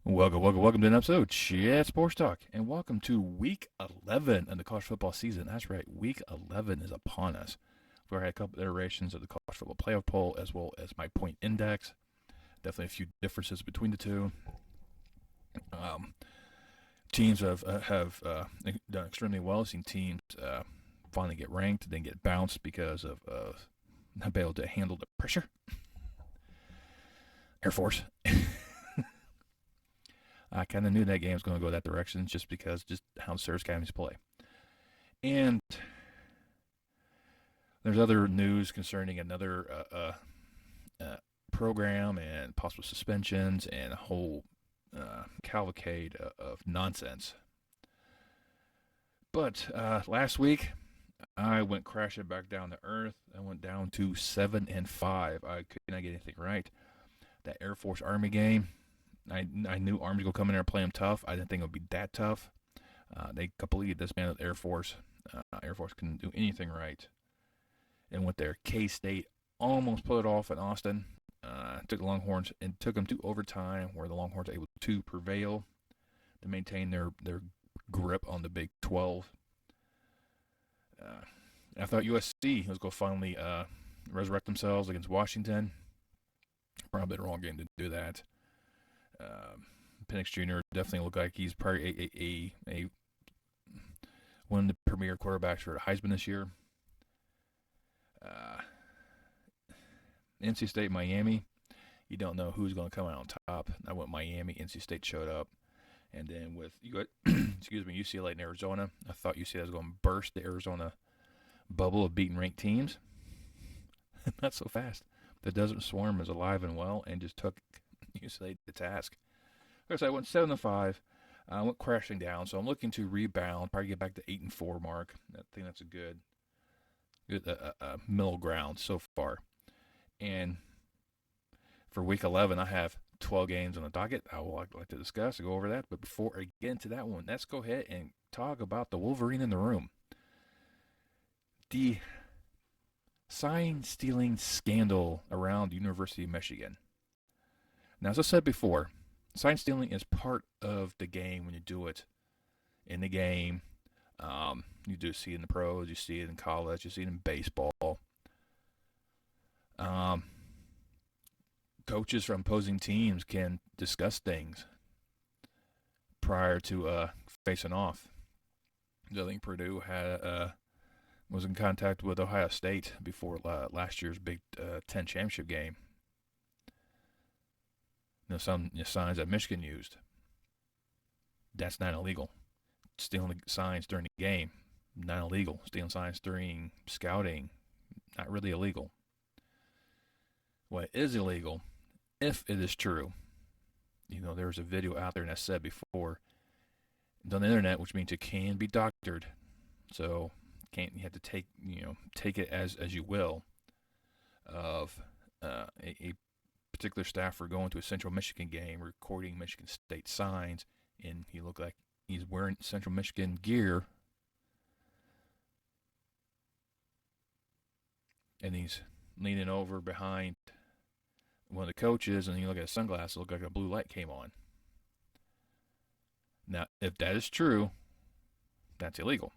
Welcome to an episode of Chat Sports Talk, and welcome to Week 11 of the college football season. That's right, Week 11 is upon us. We've had a couple iterations of the college football playoff poll, as well as my point index. Definitely a few differences between the two. Teams have done extremely well. I've seen teams finally get ranked, then get bounced because of not being able to handle the pressure. Air Force. I kind of knew that game was going to go that direction just because just how Service Academies play. And there's other news concerning another program and possible suspensions and a whole cavalcade of nonsense. But last week, I went crashing back down to earth. I went down to 7-5. I could not get anything right. That Air Force Army game, I knew Army's going to come in there and play them tough. I didn't think it would be that tough. They completely disbanded Air Force. Air Force couldn't do anything right. And went there. K-State almost pulled it off in Austin. Took the Longhorns and took them to overtime, where the Longhorns were able to prevail to maintain their grip on the Big 12. I thought USC was going to finally resurrect themselves against Washington. Probably the wrong game to do that. Penix Jr. definitely looked like he's probably a one of the premier quarterbacks for the Heisman this year. NC State, Miami, you don't know who's going to come out on top. I went Miami, NC State showed up. And then with UCLA and Arizona, I thought UCLA was going to burst the Arizona bubble of beating ranked teams. Not so fast. The Desert Swarm is alive and well and just took UCLA to task. Like I said, I went 7-5. I went crashing down, so I'm looking to rebound, probably get back to 8-4 mark. I think that's a good middle ground so far. And for Week 11, I have 12 games on the docket. I would like to discuss and go over that. But before I get into that one, let's go ahead and talk about the Wolverine in the room. The sign-stealing scandal around the University of Michigan. Now, as I said before, sign stealing is part of the game when you do it in the game. You do see it in the pros, you see it in college, you see it in baseball. Coaches from opposing teams can discuss things prior to facing off. I think Purdue was in contact with Ohio State before last year's Big Ten championship game. Some signs that Michigan used. That's not illegal. Stealing signs during the game, not illegal. Stealing signs during scouting, not really illegal. What is illegal, if it is true, there's a video out there that I said before, it's on the internet, which means it can be doctored. So you have to take it as you will, of a particular staffer going to a Central Michigan game, recording Michigan State signs, and he looked like he's wearing Central Michigan gear, and he's leaning over behind one of the coaches, and you look at his sunglasses, it looked like a blue light came on. Now, if that is true, that's illegal.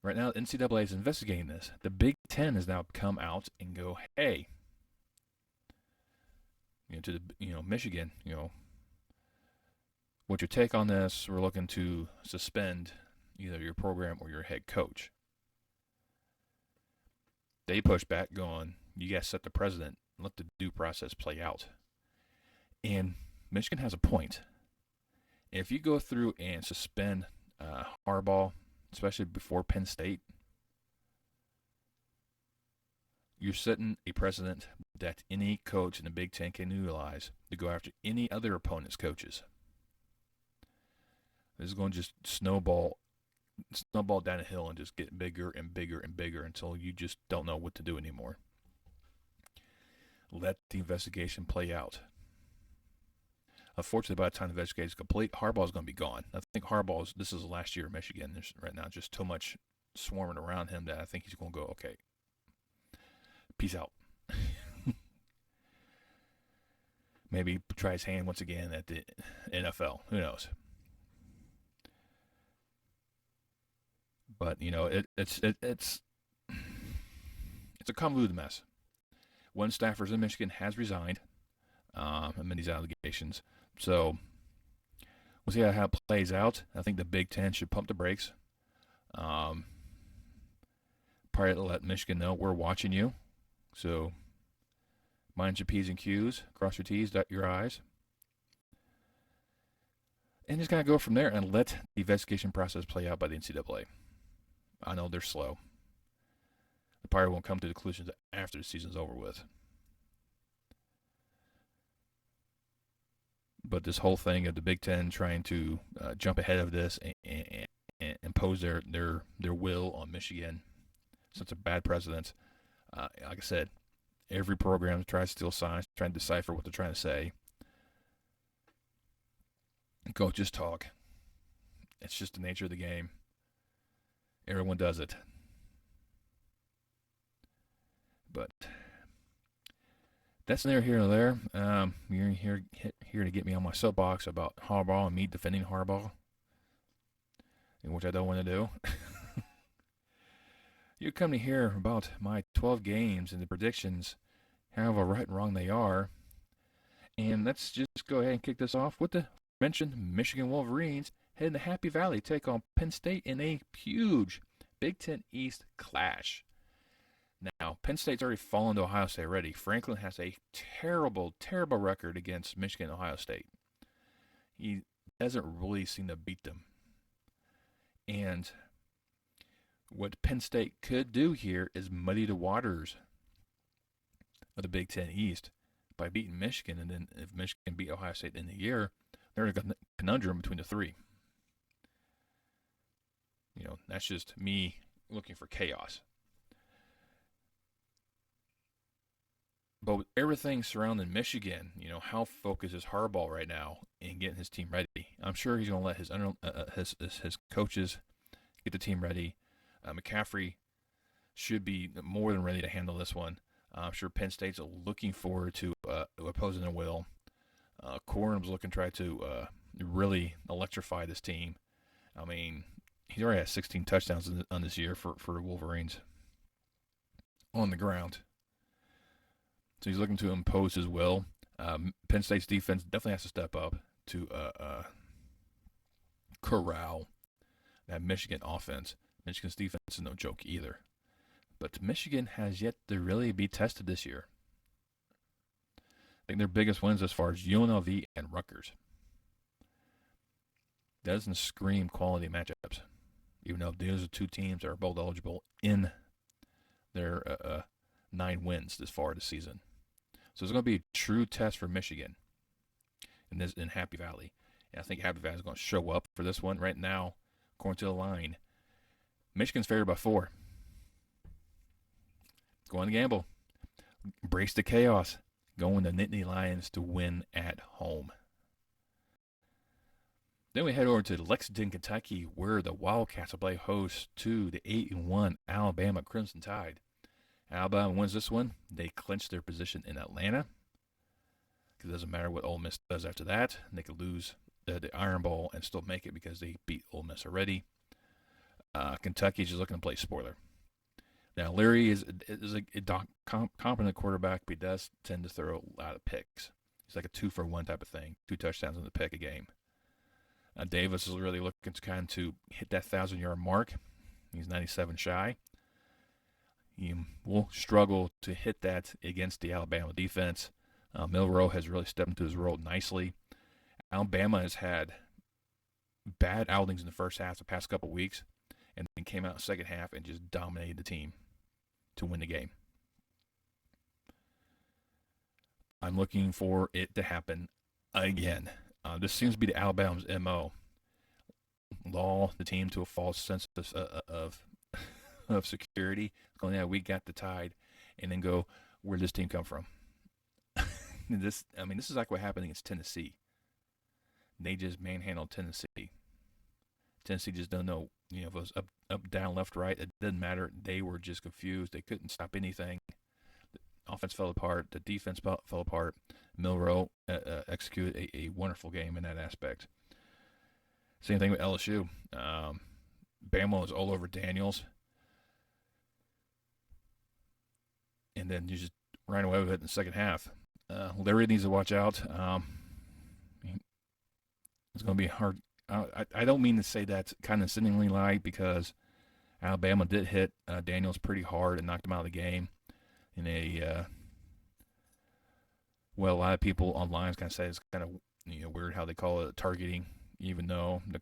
Right now, the NCAA is investigating this. The Big Ten has now come out and go, hey, to the Michigan, what's your take on this? We're looking to suspend either your program or your head coach. They push back, going, you guys set the precedent, let the due process play out. And Michigan has a point. If you go through and suspend Harbaugh, especially before Penn State, you're setting a precedent that any coach in the Big Ten can utilize to go after any other opponent's coaches. This is going to just snowball down a hill and just get bigger and bigger and bigger until you just don't know what to do anymore. Let the investigation play out. Unfortunately, by the time the investigation is complete, Harbaugh is going to be gone. I think this is the last year of Michigan. There's right now just too much swarming around him that I think he's going to go, okay, peace out. Maybe try his hand once again at the NFL. Who knows? But it's a convoluted mess. One staffer in Michigan has resigned amid these allegations. So we'll see how it plays out. I think the Big Ten should pump the brakes. Um, Probably let Michigan know we're watching you. So mind your P's and Q's, cross your T's, dot your I's. And just kind of go from there and let the investigation process play out by the NCAA. I know they're slow. They probably won't come to the conclusions after the season's over with. But this whole thing of the Big Ten trying to jump ahead of this and impose their will on Michigan, such a bad precedent. Like I said, every program tries to steal signs, trying to decipher what they're trying to say. Coaches talk. It's just the nature of the game. Everyone does it. But that's neither here nor there. You're here to get me on my soapbox about Harbaugh and me defending Harbaugh, which I don't want to do. You come to hear about my 12 games and the predictions, however right and wrong they are. And let's just go ahead and kick this off with the mentioned Michigan Wolverines heading to Happy Valley to take on Penn State in a huge Big Ten East clash. Now, Penn State's already fallen to Ohio State already. Franklin has a terrible, terrible record against Michigan and Ohio State. He doesn't really seem to beat them. And what Penn State could do here is muddy the waters of the Big Ten East by beating Michigan. And then if Michigan beat Ohio State in the year, they're in a conundrum between the three. That's just me looking for chaos. But with everything surrounding Michigan, how focused is Harbaugh right now in getting his team ready? I'm sure he's going to let his coaches get the team ready. McCaffrey should be more than ready to handle this one. I'm sure Penn State's looking forward to opposing their will. Corum's looking to try to really electrify this team. I mean, he's already had 16 touchdowns on this year for the Wolverines on the ground. So he's looking to impose his will. Penn State's defense definitely has to step up to corral that Michigan offense. Michigan's defense is no joke either. But Michigan has yet to really be tested this year. I think their biggest wins as far as UNLV and Rutgers. That doesn't scream quality matchups, even though those are two teams that are both eligible in their 9 wins this far this season. So it's going to be a true test for Michigan in Happy Valley. And I think Happy Valley is going to show up for this one right now, according to the line. Michigan's favored by 4. Go on the gamble. Brace the chaos. Going to Nittany Lions to win at home. Then we head over to Lexington, Kentucky, where the Wildcats will play host to the 8-1 Alabama Crimson Tide. Alabama wins this one. They clinch their position in Atlanta. It doesn't matter what Ole Miss does after that. They could lose the Iron Bowl and still make it because they beat Ole Miss already. Kentucky's just looking to play spoiler. Now, Leary is a competent quarterback, but he does tend to throw a lot of picks. He's like a 2-for-1 type of thing. 2 touchdowns on the pick a game. Davis is really looking to hit that 1,000-yard mark. He's 97 shy. He will struggle to hit that against the Alabama defense. Milroe has really stepped into his role nicely. Alabama has had bad outings in the first half the past couple weeks, and then came out in the second half and just dominated the team to win the game. I'm looking for it to happen again. This seems to be the Alabama's MO. Lull the team to a false sense of security. Going, yeah, we got the Tide, and then go, where did this team come from? This is like what happened against Tennessee. They just manhandled Tennessee. Tennessee just don't know, if it was up, down, left, right. It didn't matter. They were just confused. They couldn't stop anything. offense fell apart. The defense fell apart. Milroe executed a wonderful game in that aspect. Same thing with LSU. Bama was all over Daniels. And then you just ran away with it in the second half. Larry needs to watch out. It's going to be hard. I don't mean to say that condescendingly, like, because Alabama did hit Daniels pretty hard and knocked him out of the game. In a a lot of people online kind of say it's kind of weird how they call it targeting, even though the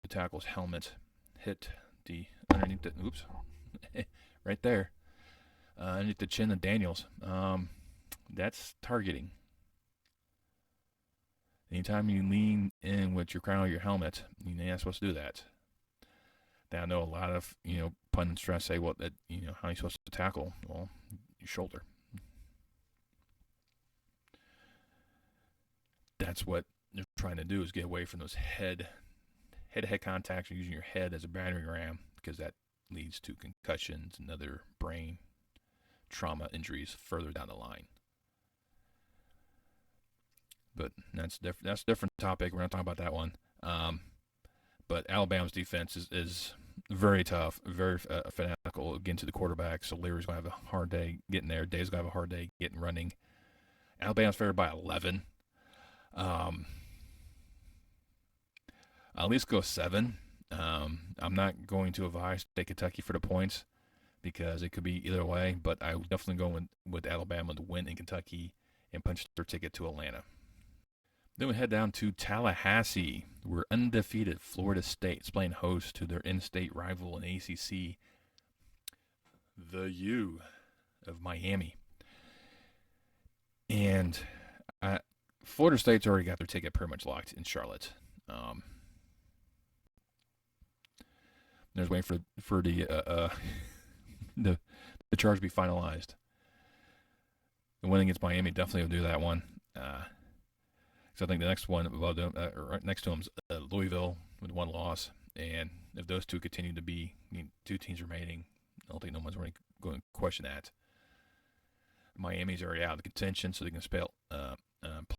tackle's helmet hit the underneath the right there. Underneath the chin of Daniels. That's targeting. Anytime you lean in with your crown or your helmet, you're not supposed to do that. Now, I know a lot of, pundits try to say, well, that, how are you supposed to tackle? Well, your shoulder. That's what they're trying to do, is get away from those head-to-head contacts. You're using your head as a battering ram, because that leads to concussions and other brain trauma injuries further down the line. But that's a different topic. We're not talking about that one. But Alabama's defense is very tough, very fanatical getting to the quarterback. So Leary's going to have a hard day getting there. Dave's going to have a hard day getting running. Alabama's favored by 11. I'll at least go 7. I'm not going to advise to take Kentucky for the points, because it could be either way, but I would definitely go with Alabama to win in Kentucky and punch their ticket to Atlanta. Then we head down to Tallahassee, where undefeated Florida State is playing host to their in-state rival in ACC, the U of Miami. And Florida State's already got their ticket pretty much locked in Charlotte. There's waiting for the charge to be finalized. The win against Miami definitely will do that one. So I think the next one above them, right next to them, is Louisville with 1 loss. And if those two continue to be 2 teams remaining, I don't think no one's really going to question that. Miami's already out of the contention, so they can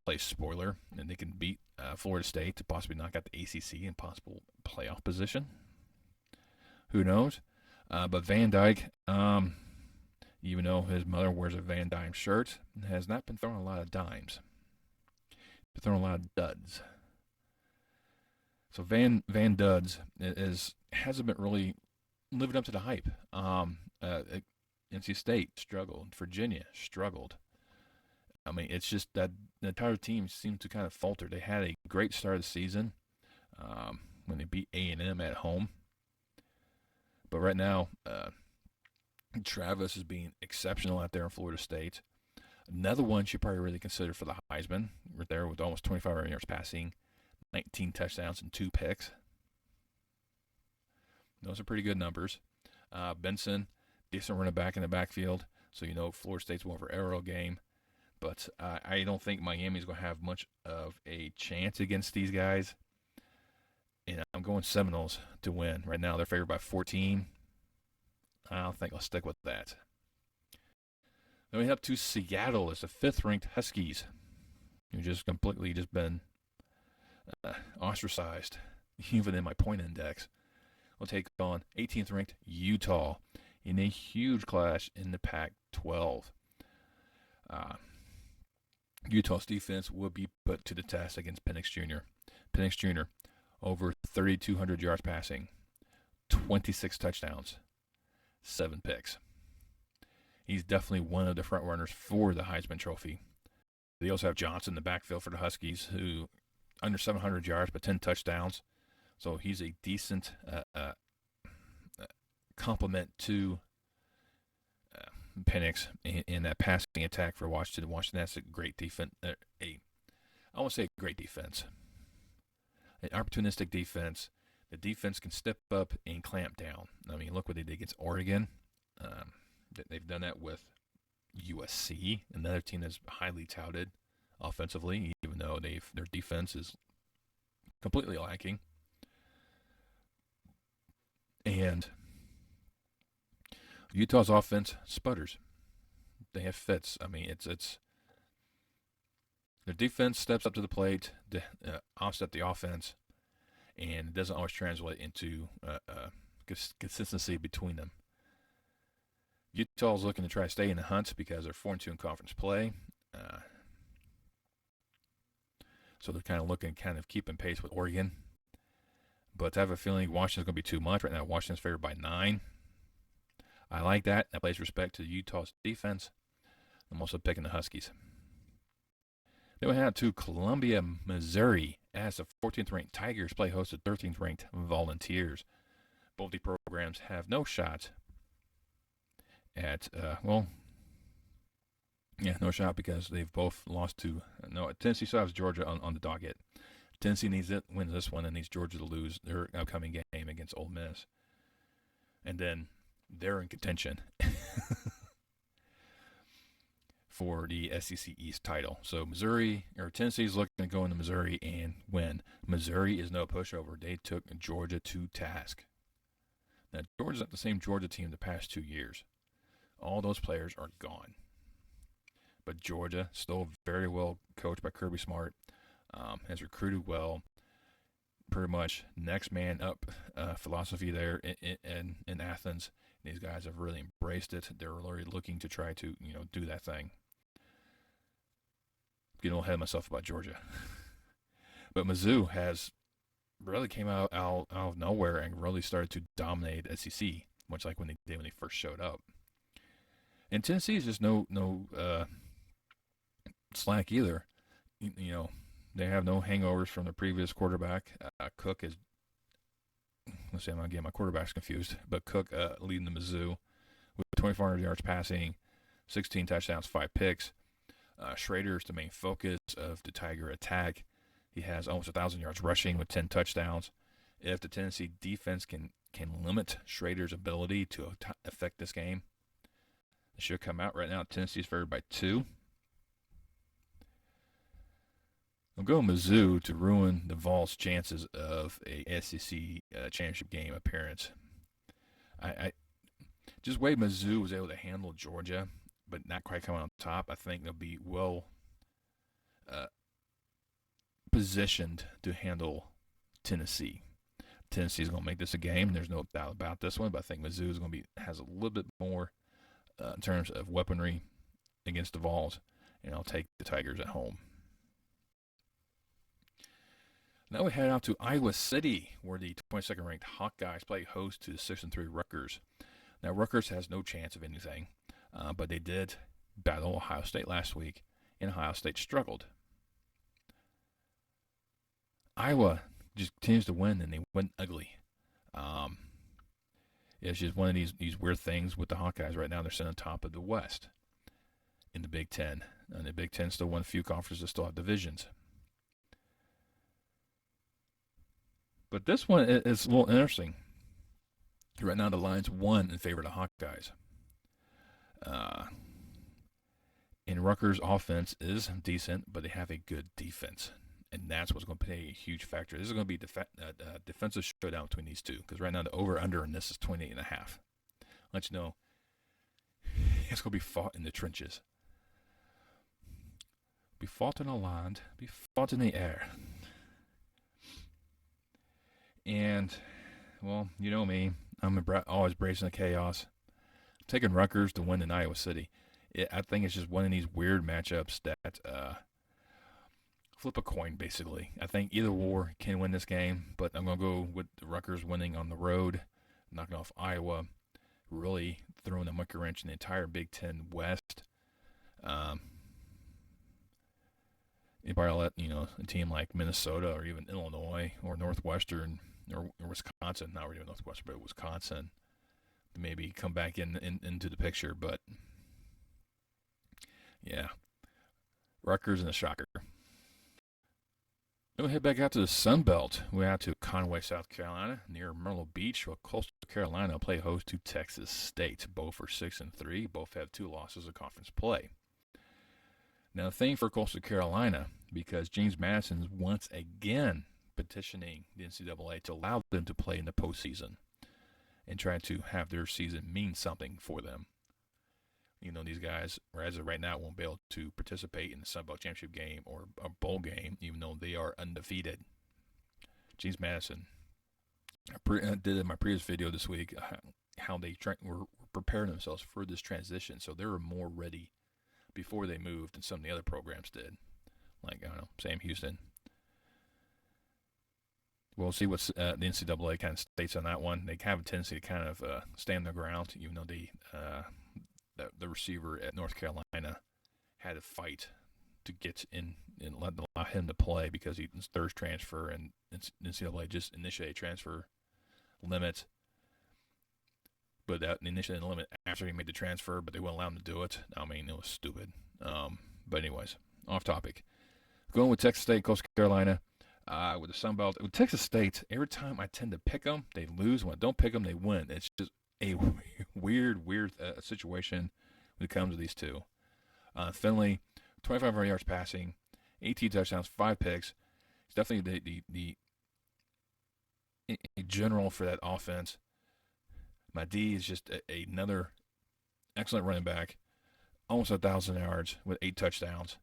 play spoiler, and they can beat Florida State to possibly knock out the ACC in possible playoff position. Who knows? But Van Dyke, even though his mother wears a Van Dyke shirt, has not been throwing a lot of dimes. Been throwing a lot of duds. So Van Duds hasn't been really living up to the hype. NC State struggled. Virginia struggled. I mean, it's just that the entire team seemed to kind of falter. They had a great start of the season when they beat A&M at home. But right now, Travis is being exceptional out there in Florida State. Another one you probably really consider for the Heisman. Right there with almost 25 yards passing, 19 touchdowns, and 2 picks. Those are pretty good numbers. Benson, decent running back in the backfield. So Florida State's more of an aerial game. But I don't think Miami's going to have much of a chance against these guys. And I'm going Seminoles to win. Right now, they're favored by 14. I don't think I'll stick with that. Then we head to Seattle. It's the 5th-ranked Huskies, who just completely been ostracized, even in my point index. We'll take on 18th-ranked Utah in a huge clash in the Pac-12. Utah's defense will be put to the test against Penix Jr. Penix Jr., over 3,200 yards passing, 26 touchdowns, 7 picks. He's definitely one of the front runners for the Heisman Trophy. They also have Johnson in the backfield for the Huskies, who under 700 yards but 10 touchdowns. So he's a decent complement to Penix in that passing attack for Washington. Washington has a great defense. I won't say a great defense. An opportunistic defense. The defense can step up and clamp down. I mean, look what they did against Oregon. They've done that with USC, another team that's highly touted offensively, even though their defense is completely lacking. And Utah's offense sputters. they have fits. I mean, it's their defense steps up to the plate to offset the offense, and it doesn't always translate into consistency between them. Utah's looking to try to stay in the hunt because they're 4-2 in conference play. So they're kind of looking, kind of keeping pace with Oregon. But I have a feeling Washington's going to be too much. Right now, Washington's favored by 9. I like that. That plays respect to Utah's defense. I'm also picking the Huskies. Then we head to Columbia, Missouri, as the 14th ranked Tigers play host to 13th ranked Volunteers. Both the programs have no shot at, no shot because they've both lost to, Tennessee still has Georgia on the docket. Tennessee needs to win this one and needs Georgia to lose their upcoming game against Ole Miss. And then they're in contention for the SEC East title. So Tennessee's looking to go into Missouri and win. Missouri is no pushover. They took Georgia to task. Now, Georgia's not the same Georgia team the past 2 years. All those players are gone. But Georgia, still very well coached by Kirby Smart, has recruited well. Pretty much next man up philosophy there in Athens. These guys have really embraced it. They're really looking to try to, do that thing. Getting a little ahead of myself about Georgia. But Mizzou has really came out of nowhere and really started to dominate SEC, much like when they did when they first showed up. And Tennessee is just no slack either. They have no hangovers from the previous quarterback. Cook is, let's see, I'm going to get my quarterbacks confused, but Cook leading the Mizzou with 2,400 yards passing, 16 touchdowns, 5 picks. Schrader is the main focus of the Tiger attack. He has almost 1,000 yards rushing with 10 touchdowns. If the Tennessee defense can limit Schrader's ability to affect this game, it should come out. Right now, Tennessee's favored by 2. I'm going Mizzou to ruin the Vols' chances of a SEC championship game appearance. I just way Mizzou was able to handle Georgia, but not quite coming on top. I think they'll be well positioned to handle Tennessee. Tennessee's going to make this a game. There's no doubt about this one, but I think Mizzou is going to has a little bit more in terms of weaponry against the Vols, and I'll take the Tigers at home. Now we head out to Iowa City, where the 22nd ranked Hawkeyes play host to the 6-3 Rutgers. Now Rutgers has no chance of anything, but they did battle Ohio State last week, and Ohio State struggled. Iowa just continues to win, and they win ugly. It's just one of these weird things with the Hawkeyes right now. They're sitting on top of the West in the Big Ten, and the Big Ten still one of the few conferences that still have divisions. But this one is a little interesting. Right now, the line's 1 in favor of the Hawkeyes. And Rutgers' offense is decent, but they have a good defense. And that's what's going to play a huge factor. This is going to be a defensive showdown between these two. Because right now, the over-under in this is 28.5. Let you know, it's going to be fought in the trenches. Be fought in the land, be fought in the air. And, well, you know me. I'm always bracing the chaos. I'm taking Rutgers to win in Iowa City. I think it's just one of these weird matchups that flip a coin, basically. I think either war can win this game, but I'm going to go with the Rutgers winning on the road, knocking off Iowa, really throwing a monkey wrench in the entire Big Ten West. You probably let, a team like Minnesota or even Illinois or Northwestern or Wisconsin, not really Northwestern, but Wisconsin, maybe come back into the picture. But, yeah, Rutgers and a shocker. Then we head back out to the Sun Belt. We're out to Conway, South Carolina, near Myrtle Beach, where Coastal Carolina play host to Texas State. Both are 6-3. Both have 2 losses of conference play. Now, the thing for Coastal Carolina, because James Madison is once again petitioning the NCAA to allow them to play in the postseason and try to have their season mean something for them. These guys, as of right now, won't be able to participate in the Sun Belt Championship game or a bowl game, even though they are undefeated. James Madison, I did in my previous video this week how they were preparing themselves for this transition, so they were more ready before they moved than some of the other programs did. Like, I don't know, Sam Houston. We'll see what the NCAA kind of states on that one. They have a tendency to kind of stand their ground, even though the receiver at North Carolina had to fight to get in and allow him to play because he's third transfer, and NCAA just initiated transfer limit. But that initiated limit after he made the transfer, but they wouldn't allow him to do it. I mean, it was stupid. But anyways, off topic. Going with Texas State, Coastal Carolina. With the Sun Belt, with Texas State, every time I tend to pick them, they lose. When I don't pick them, they win. It's just a weird situation when it comes to these two. Finley, 2,500 yards passing, 18 touchdowns, 5 picks. He's definitely the general for that offense. My D is just another excellent running back, almost 1,000 yards with 8 touchdowns.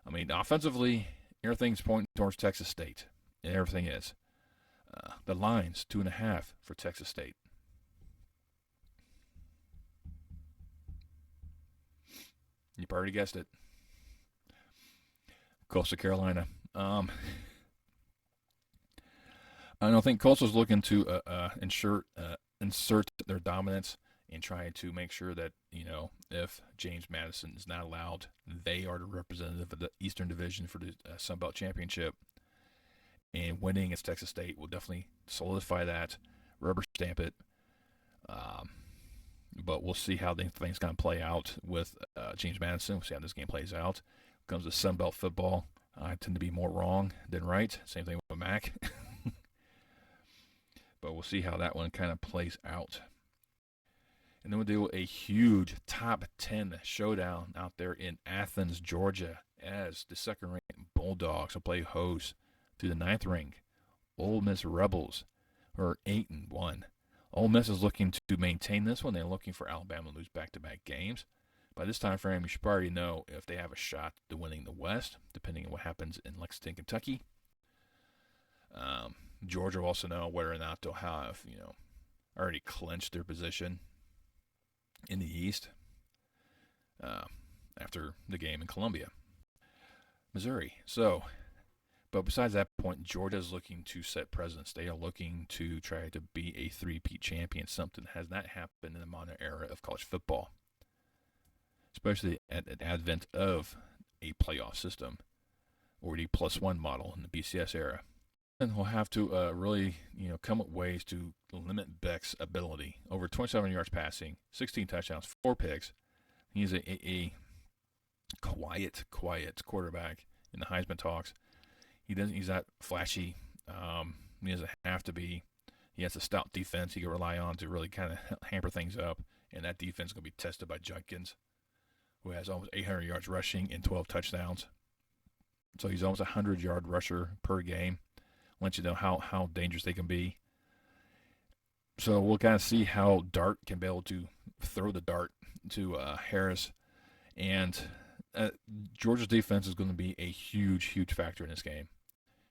I mean, offensively, everything's pointing towards Texas State, and everything is. The line's 2.5 for Texas State. You already guessed it. Coastal Carolina. I don't think Coastal's looking to insert their dominance and trying to make sure that, if James Madison is not allowed, they are the representative of the Eastern Division for the Sun Belt Championship. And winning against Texas State will definitely solidify that, rubber stamp it. But we'll see how things kind of play out with James Madison. We'll see how this game plays out. When it comes to Sun Belt football, I tend to be more wrong than right. Same thing with Mac. But we'll see how that one kind of plays out. And then we'll do a huge top 10 showdown out there in Athens, Georgia, as the second-ranked Bulldogs will play host to the 9th ranked Ole Miss Rebels, who are 8-1. Ole Miss is looking to maintain this one. They're looking for Alabama to lose back-to-back games. By this time frame, you should already know if they have a shot to winning the West, depending on what happens in Lexington, Kentucky. Georgia will also know whether or not they'll have, already clinched their position in the East after the game in Columbia, Missouri. But besides that point, Georgia's looking to set precedents. They are looking to try to be a three-peat champion, something that has not happened in the modern era of college football, especially at the advent of a playoff system or the +1 model in the BCS era. And we'll have to really, come up with ways to limit Beck's ability. Over 27 yards passing, 16 touchdowns, 4 picks. He's a quiet quarterback in the Heisman talks. He's not flashy. He doesn't have to be. He has a stout defense he can rely on to really kind of hamper things up. And that defense is going to be tested by Judkins, who has almost 800 yards rushing and 12 touchdowns. So he's almost a 100-yard rusher per game. Let you know how dangerous they can be. So we'll kind of see how Dart can be able to throw the dart to Harris. And Georgia's defense is going to be a huge factor in this game.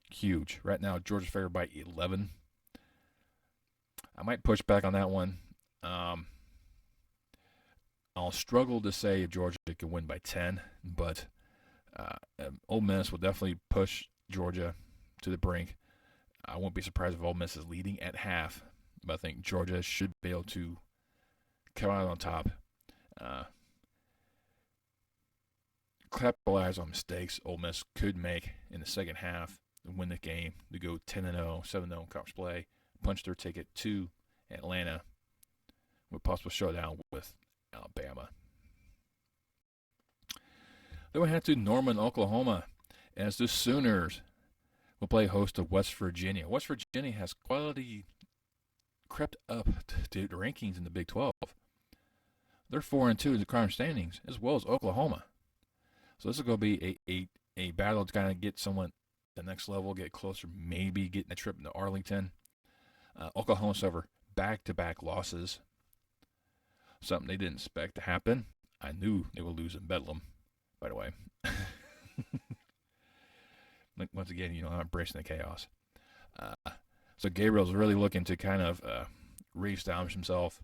Huge. Right now, Georgia's favored by 11. I might push back on that one. I'll struggle to say if Georgia can win by 10, but Ole Miss will definitely push Georgia to the brink. I won't be surprised if Ole Miss is leading at half, but I think Georgia should be able to come out on top. Capitalize on mistakes Ole Miss could make in the second half and win the game to go 10-0, 7-0 in conference play, punch their ticket to Atlanta with possible showdown with Alabama. Then we head to Norman, Oklahoma, as the Sooners will play host to West Virginia. West Virginia has quality crept up to the rankings in the Big 12. They're 4-2 in the current standings, as well as Oklahoma. So this is going to be a battle to kind of get someone the next level, get closer, maybe getting a trip into Arlington. Oklahoma suffered back-to-back losses, something they didn't expect to happen. I knew they would lose in Bedlam, by the way. Once again, I'm embracing the chaos. Uh, so Gabriel's really looking to kind of reestablish himself.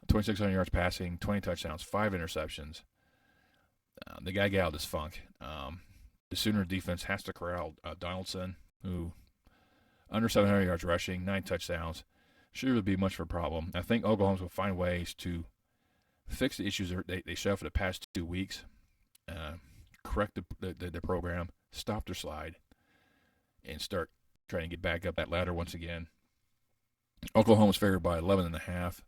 2,600 yards passing, 20 touchdowns, 5 interceptions. The guy got out of this funk. The Sooner defense has to corral Donaldson, who under 700 yards rushing, 9 touchdowns. Should really be much of a problem. I think Oklahoma's will find ways to fix the issues they showed for the past 2 weeks, correct the program, stop their slide, and start trying to get back up that ladder once again. Oklahoma's favored by 11.5.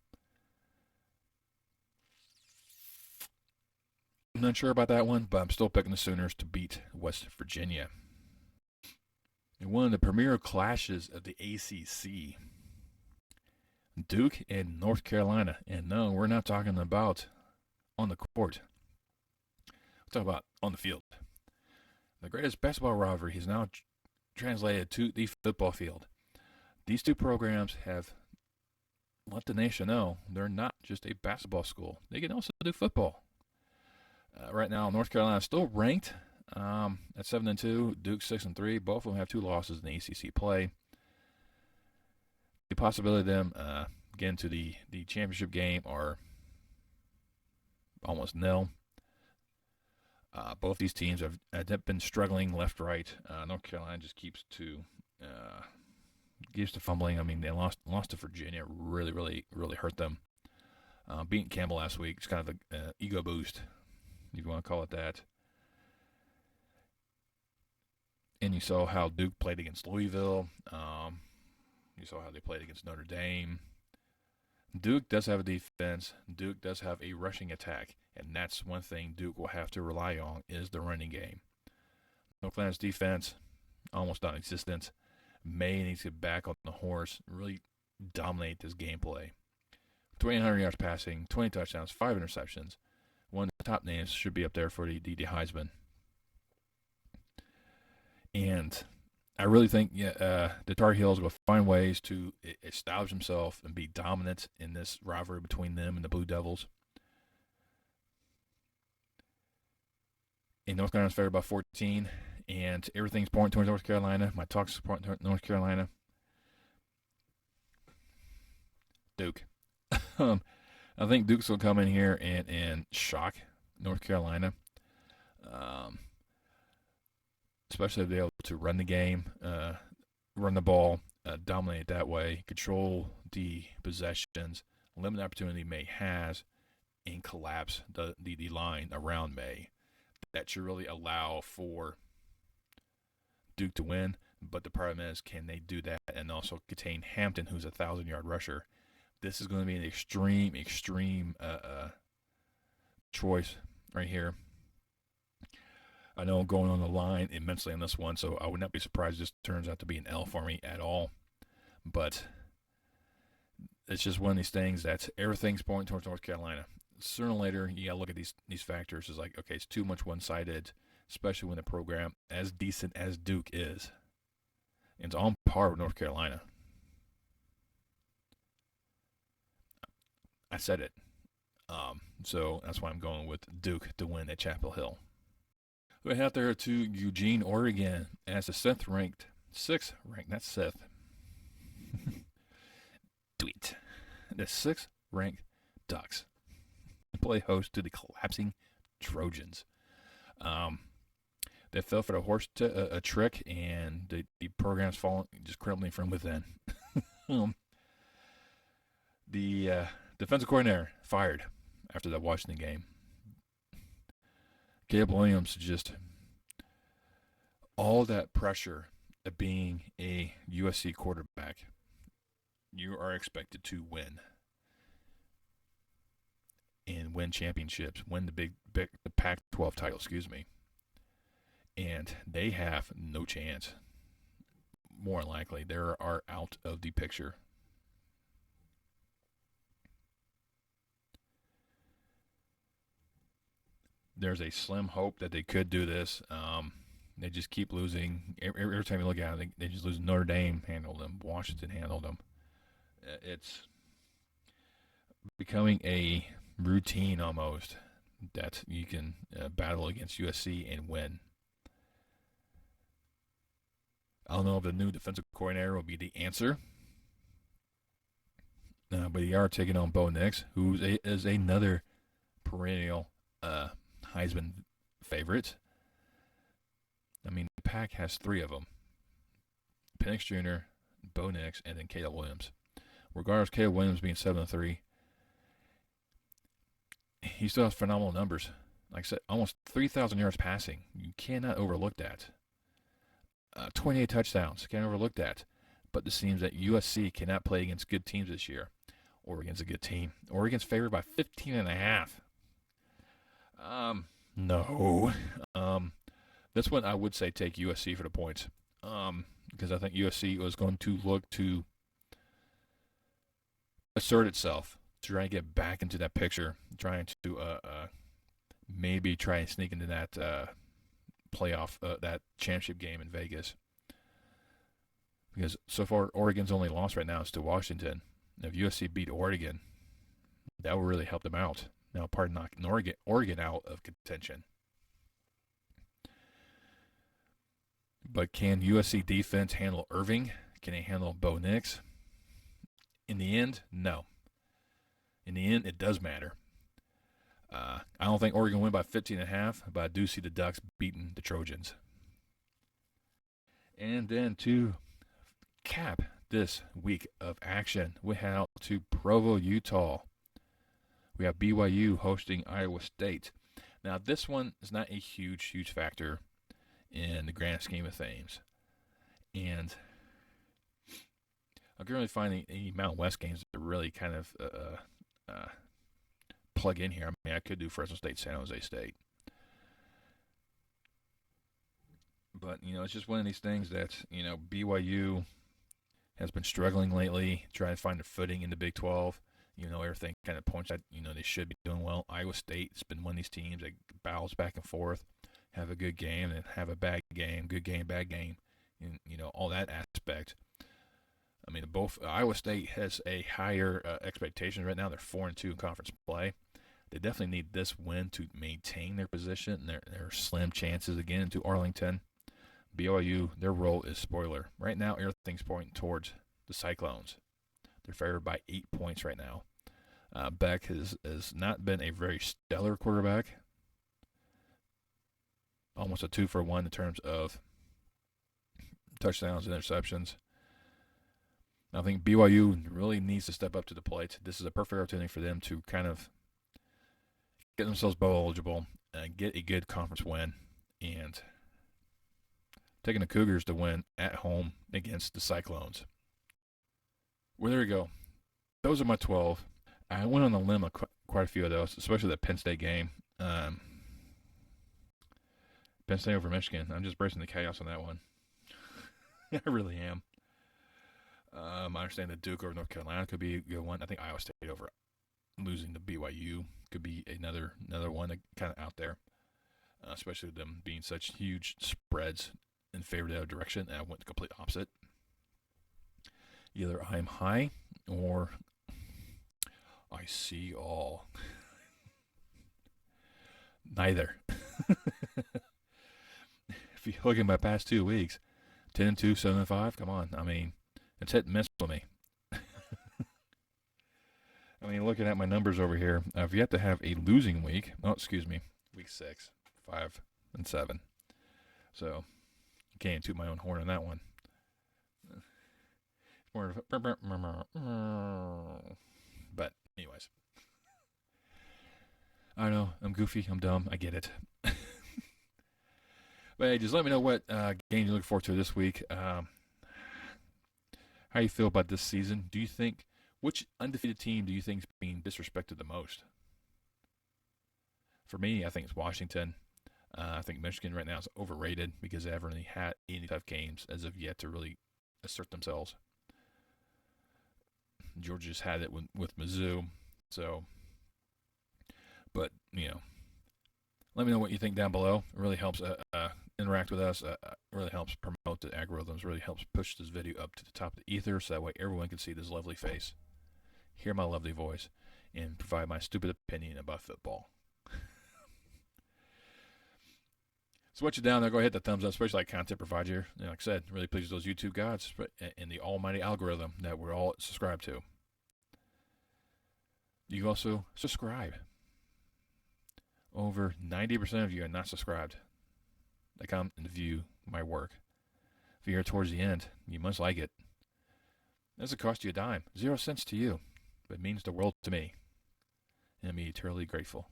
I'm not sure about that one, but I'm still picking the Sooners to beat West Virginia. And one of the premier clashes of the ACC, Duke and North Carolina. And no, we're not talking about on the court. We're talking about on the field. The greatest basketball rivalry is now translated to the football field. These two programs have let the nation know they're not just a basketball school. They can also do football. Right now, North Carolina is still ranked at 7-2. Duke 6-3. Both of them have 2 losses in the ACC play. The possibility of them getting to the championship game are almost nil. Both these teams have been struggling left, right. North Carolina just keeps to fumbling. I mean, they lost to Virginia. Really, really, really hurt them. Beating Campbell last week. It's kind of an ego boost, if you want to call it that. And you saw how Duke played against Louisville. You saw how they played against Notre Dame. Duke does have a defense. Duke does have a rushing attack. And that's one thing Duke will have to rely on is the running game. North Carolina's defense, almost non-existent. May needs to get back on the horse, really dominate this gameplay. 2,800 yards passing, 20 touchdowns, 5 interceptions. One of the top names should be up there for the Heisman. And I really think the Tar Heels will find ways to establish themselves and be dominant in this rivalry between them and the Blue Devils. And North Carolina's favored by 14, and everything's pointing towards North Carolina. My talks point towards North Carolina. Duke. I think Duke's will come in here and shock North Carolina. Especially if they're able to run the game, run the ball, dominate that way, control the possessions, limit the opportunity May has, and collapse the line around May. That should really allow for Duke to win. But the problem is, can they do that and also contain Hampton, who's a 1,000-yard rusher? This is going to be an extreme choice right here. I know I'm going on the line immensely on this one, so I would not be surprised if this turns out to be an L for me at all. But it's just one of these things that everything's pointing towards North Carolina. Sooner or later, you got to look at these factors. It's like, okay, it's too much one-sided, especially when the program, as decent as Duke is, it's on par with North Carolina. I said it. So that's why I'm going with Duke to win at Chapel Hill. We head out there to Eugene, Oregon, as the sixth ranked, not Seth. Tweet. The 6th ranked Ducks play host to the collapsing Trojans. They fell for the horse a trick, and the program's falling, just crumbling from within. The defensive coordinator fired after that Washington game. Caleb Williams, just all that pressure of being a USC quarterback, you are expected to win and win championships, win the Pac-12 title, and they have no chance. More likely, they are out of the picture. There's a slim hope that they could do this. They just keep losing. Every time you look at it, they just lose. Notre Dame handled them. Washington handled them. It's becoming a routine almost that you can battle against USC and win. I don't know if the new defensive coordinator will be the answer, but they are taking on Bo Nix, who is another perennial Heisman favorite. I mean, the Pack has three of them: Penix Jr., Bo Nix, and then Caleb Williams. Regardless, Caleb Williams being 7-3, he still has phenomenal numbers. Like I said, almost 3,000 yards passing. You cannot overlook that. 28 touchdowns. Can't overlook that. But it seems that USC cannot play against good teams this year. Oregon's a good team. Oregon's favored by 15.5. No. This one I would say take USC for the points. Because I think USC was going to look to assert itself, to try and get back into that picture, trying to maybe try and sneak into that playoff, that championship game in Vegas. Because so far, Oregon's only loss right now is to Washington. And if USC beat Oregon, that will really help them out. Now, pardon knocking Oregon out of contention. But can USC defense handle Irving? Can they handle Bo Nix? In the end, no. In the end, it does matter. I don't think Oregon will win by 15.5, but I do see the Ducks beating the Trojans. And then to cap this week of action, we head out to Provo, Utah. We have BYU hosting Iowa State. Now, this one is not a huge factor in the grand scheme of things. And I can really find any Mountain West games that really kind of plug in here. I mean, I could do Fresno State, San Jose State. But, it's just one of these things that, BYU has been struggling lately, trying to find a footing in the Big 12. Everything kind of points at, they should be doing well. Iowa State's been one of these teams that bounce back and forth, have a good game and have a bad game, good game, bad game, and, all that aspect. I mean, both Iowa State has a higher expectation right now. They're 4-2 in conference play. They definitely need this win to maintain their position and their slim chances again to Arlington. BYU, their role is spoiler. Right now, everything's pointing towards the Cyclones. They're favored by 8 points right now. Beck has not been a very stellar quarterback. Almost a 2-for-1 in terms of touchdowns and interceptions. I think BYU really needs to step up to the plate. This is a perfect opportunity for them to kind of get themselves bowl eligible and get a good conference win, and taking the Cougars to win at home against the Cyclones. Well, there you go. Those are my 12. I went on a limb of quite a few of those, especially the Penn State game. Penn State over Michigan. I'm just bracing the chaos on that one. I really am. I understand that Duke over North Carolina could be a good one. I think Iowa State over losing to BYU could be another one that kind of out there, especially with them being such huge spreads in favor of the other direction. And I went the complete opposite. Either I'm high or I see all. Neither. If you look at my past 2 weeks, 10-2, 7-5, come on. I mean, it's hit and miss with me. I mean, looking at my numbers over here, I've yet to have a losing week. Oh, excuse me. Week 6, 5-7. So, can't toot my own horn on that one. But, anyways. I know, I'm goofy, I'm dumb, I get it. But hey, just let me know what game you look forward to this week. How you feel about this season? Do you think, which undefeated team do you think is being disrespected the most? For me, I think it's Washington. I think Michigan right now is overrated because they haven't really had any tough games as of yet to really assert themselves. Georgia's had it with Mizzou. So, but, let me know what you think down below. It really helps interact with us. Really helps promote the algorithms. Really helps push this video up to the top of the ether so that way everyone can see this lovely face, hear my lovely voice, and provide my stupid opinion about football. Switch it down there. Go ahead, hit the thumbs up, especially like content provider. Like I said, really pleases those YouTube gods and the almighty algorithm that we're all subscribed to. You can also subscribe. Over 90% of you are not subscribed. They come and view my work. If you're here towards the end, you must like it. It doesn't cost you a dime. 0 cents to you. But it means the world to me. And I'm eternally grateful.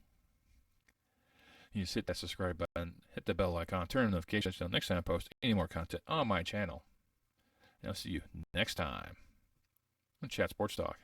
You just hit that subscribe button, hit the bell icon, turn on notifications until next time I post any more content on my channel. And I'll see you next time on Chat Sports Talk.